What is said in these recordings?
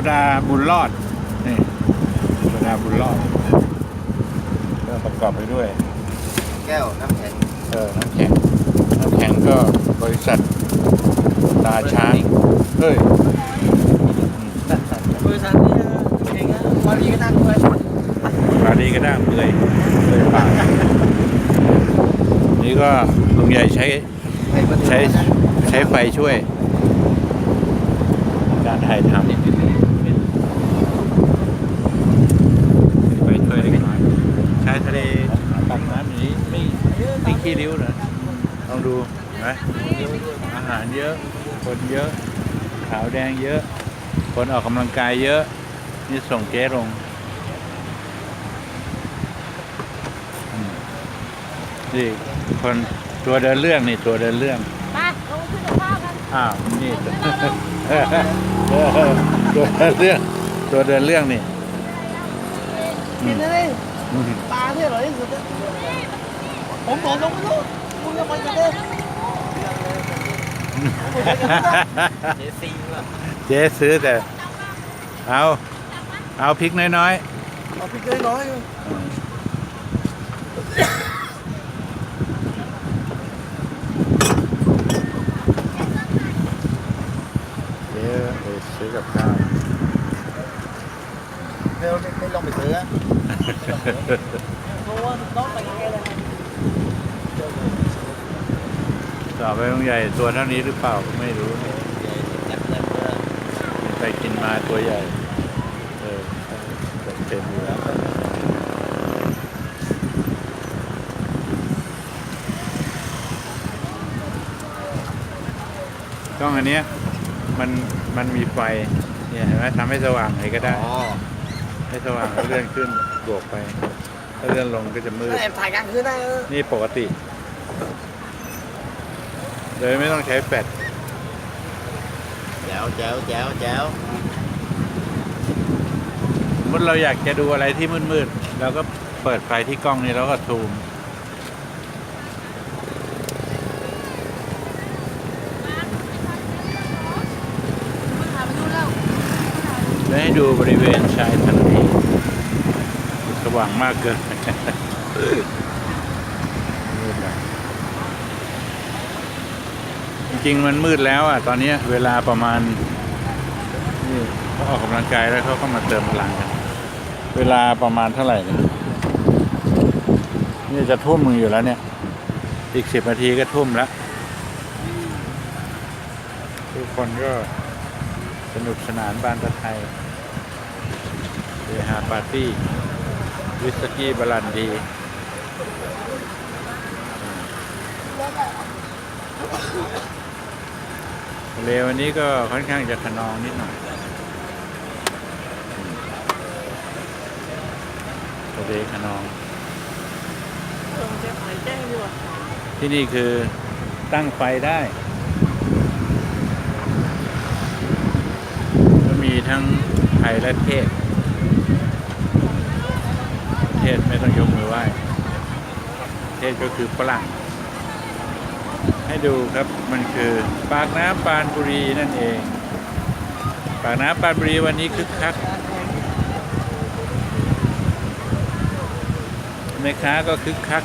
ดาบุญรอดนี่โซดาบุญรอดก็ประกอบไปด้วยแก้วน้ำแข็งน้ำแข็งก็บริษัทตาช้างเฮ้ยบริษัทนี้เองนะวารีก็นั่งด้วยวารีก็นั่งเลยปากนี่ก็ลุงใหญ่ใช้ไฟช่วยการถ่ายทำไปช่วยเล็กน้อยชายทะเลปากน้ำนี้ไม่ติดขี้ริ้วเหรอลองดูนะอาหารเยอะคนเยอะขาวแดงเยอะคนออกกำลังกายเยอะนี่ส่งเจ๊ลงนี่คนตัวเดินเรื่องนี่ตัวเดินเรื่องไปลงขึ้นกับข้าวกันนี่ตัวเดินเรื่องนี่กินเลยปลาที่อร่อยที่สุดผมบอกลงไม่รู้คุณจะไปกันเลยเจ๊ซื้อแต่เอาพริกน้อยๆเอาพริกน้อยเจ๊ซื้อกับข้าวไม่ลองไปซื้อเพราะว่าต้องไปยังไงเลยต่อไปลุงใหญ่ตัวเท่านี้หรือเปล่าไม่รู้ไปกินมาตัวใหญ่เต็มอยู่แล้วกล้องอันนี้มันมีไฟเนี่ยเห็นไหมทำให้สว่างไหนก็ได้ให้สว่างแล้วเลื่อนขึ้นบวกไปถ้าเลื่อนลงก็จะมืดแอบถ่ายกลางคืนได้นี่ปกติเลยไม่ต้องใช้แฟลชแจ๋วเมื่อเราอยากจะดูอะไรที่มืดๆเราก็เปิดไฟที่กล้องนี้แล้วก็ซูมแล้วให้ดูบริเวณชายทะเลสว่างมากเกินจริงๆมันมืดแล้วอ่ะตอนนี้เวลาประมาณนี่เขาออกกำลังกายแล้วเขาก็มาเติมพลังกันเวลาประมาณเท่าไหร่เนี่ยนี่จะทุ่มมึงอยู่แล้วเนี่ยอีก10 นาทีก็ทุ่มแล้วทุกคนก็สนุกสนานบ้านตะไทยเฮฮาปาร์ตี้วิสกี้บรันดีทะเลวันนี้ก็ค่อนข้างจะขนองนิดหน่อยทะเลขนองที่นี่คือตั้งไฟได้ก็มีทั้งไทยและเทศไม่ต้องยกมือไหว้เทศก็คือฝรั่งให้ดูครับมันคือปากน้ำปรานบุรีนั่นเองปากน้ำปรานบุรีวันนี้คึกคักแม่ค้าก็คึกคัก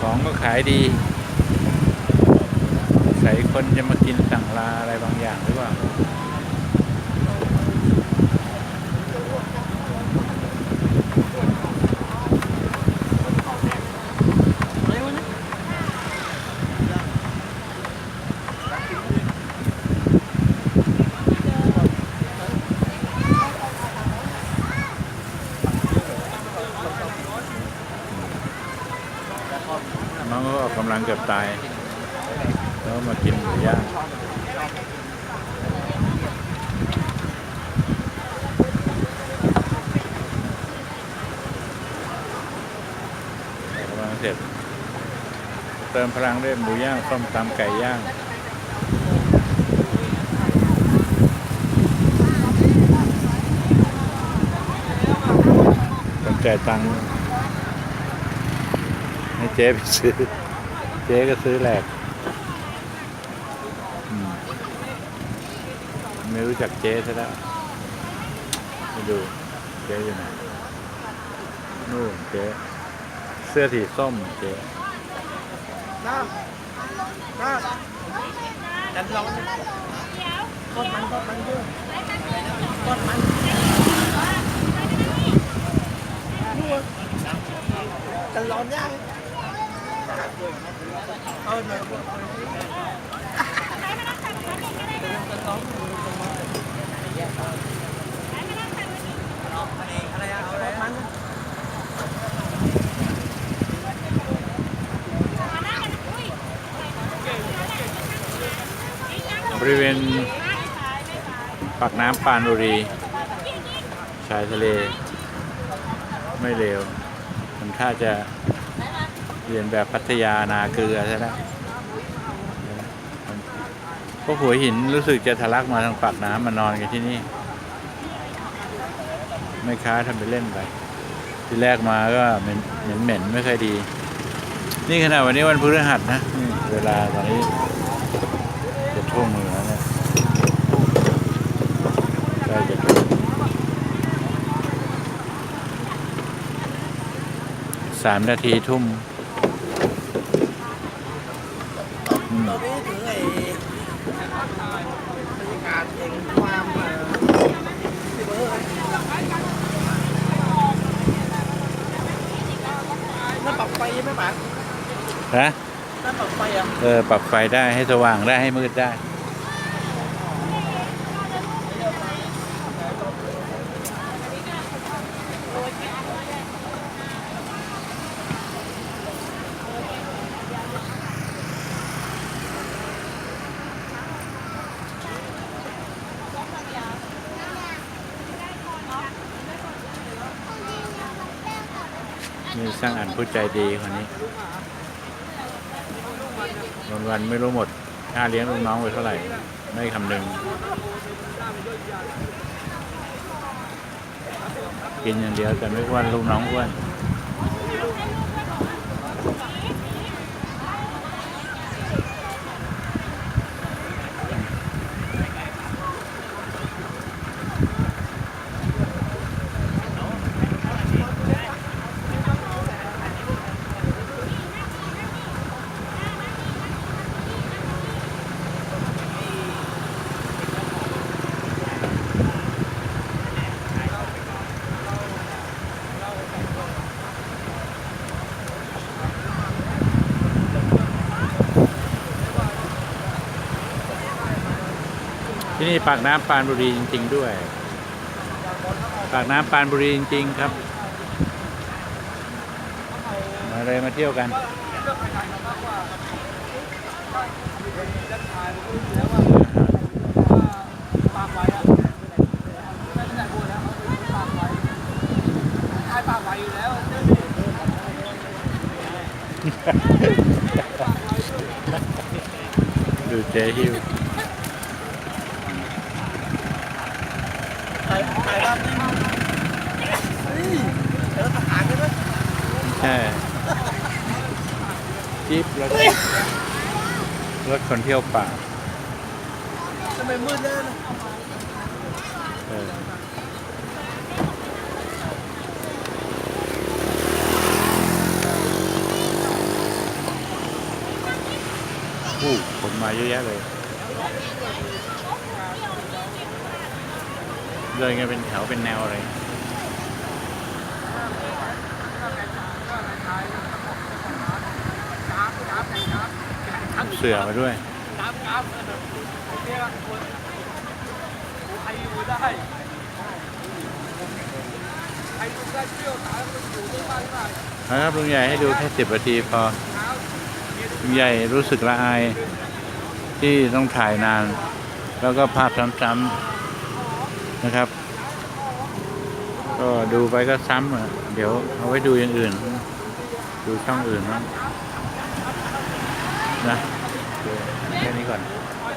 ของก็ขายดีใส่คนจะมากินสั่งลาอะไรบางอย่างหรือเปล่าน้องก็ออกกำลังเกือบตายแล้วมากินหมูย่างกำลังเสร็จเติมพลังด้วยหมูย่างส้มตำไก่ย่างต้องจ่ายตังค์ให้เจ๊ไปซื้อเจ๊ก็ซื้อแหลก ไม่รู้จักเจ๊ซะแล้วไปดูเจ๊อยู่ไหนนู่นเจ๊เสื้อสีส้มเจ๊ น้าจันร้อนทอดมันเยอะทอดมันนู่นจันร้อนย่างเอาหน่อยอะไรอะเอาอะไรมัน บริเวณปากน้ำปรานบุรีชายทะเลไม่เลวมันถ้าจะเรียนแบบพัทยานาเกลือใช่ไหมพวกหัวหินรู้สึกจะทะลักมาทางปากน้ำมานอนกันที่นี่ไม่ค้าทำไปเล่นไปที่แรกมาก็เหม็นไม่ค่อยดีนี่ขนาดวันนี้วันพฤหัสนะนี่เวลาตอนนี้จะทุ่มแล้วเนี่ยใกล้จะ3 นาทีทุ่มตอนนี้ถึงไอ้บรรยากาศแห่งความที่เบอร์นั่นปรับไฟไหมป๋า ฮะ นั่นปรับไฟอ่ะ ปรับไฟได้ให้สว่างได้ให้มืดได้นี่สร้างอันผู้ใจดีคนนี้วันไม่รู้หมดค่าเลี้ยงลูกน้องไปเท่าไหร่ไม่คำนึงกินอย่างเดียวแต่ไม่อ้วนลูกน้องอ้วนที่นี่ปากน้ำปรานบุรีจริงๆด้วยปากน้ำปรานบุรีจริงๆครับมาเลยมาเที่ยวกันดูเจ๊ฮิวถ่ายภาพนิ่งเฮ้ยเจอทหารกันไหม ใช่จิ๊บรถคนเที่ยวป่า ทำไมมืดเลยนะคนมาเยอะแยะเลยเดินกันเป็นแถวเป็นแนวอะไรเสือมาด้วยนะครับลุงใหญ่ให้ดูแค่10 นาทีพอลุงใหญ่รู้สึกละอายที่ต้องถ่ายนานแล้วก็ภาพซ้ำๆนะครับก็ดูไปก็ซ้ำเดี๋ยวเอาไว้ดูอย่างอื่นดูช่องอื่นนะแค่นี้ก่อน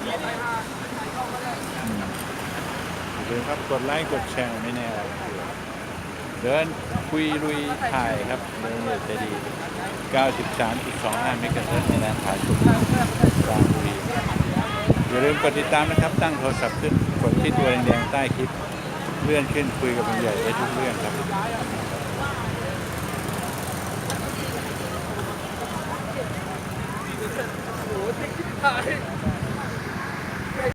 อย่าลืมครับกดไลค์กดแชร์ไม่แน่อะไรเดินคุยลุยถ่ายครับเดินเลยใจดี 93.25 เมกะเฮิรตซ์ในแดนผาสุกปรานบุรี อย่าลืมกดติดตามนะครับ ตั้งโทรศัพท์ขึ้นกดที่ตัวแดงๆใต้คลิปเลื่อนขึ้นคุยกับลุงใหญ่ได้ทุกเรื่องครับ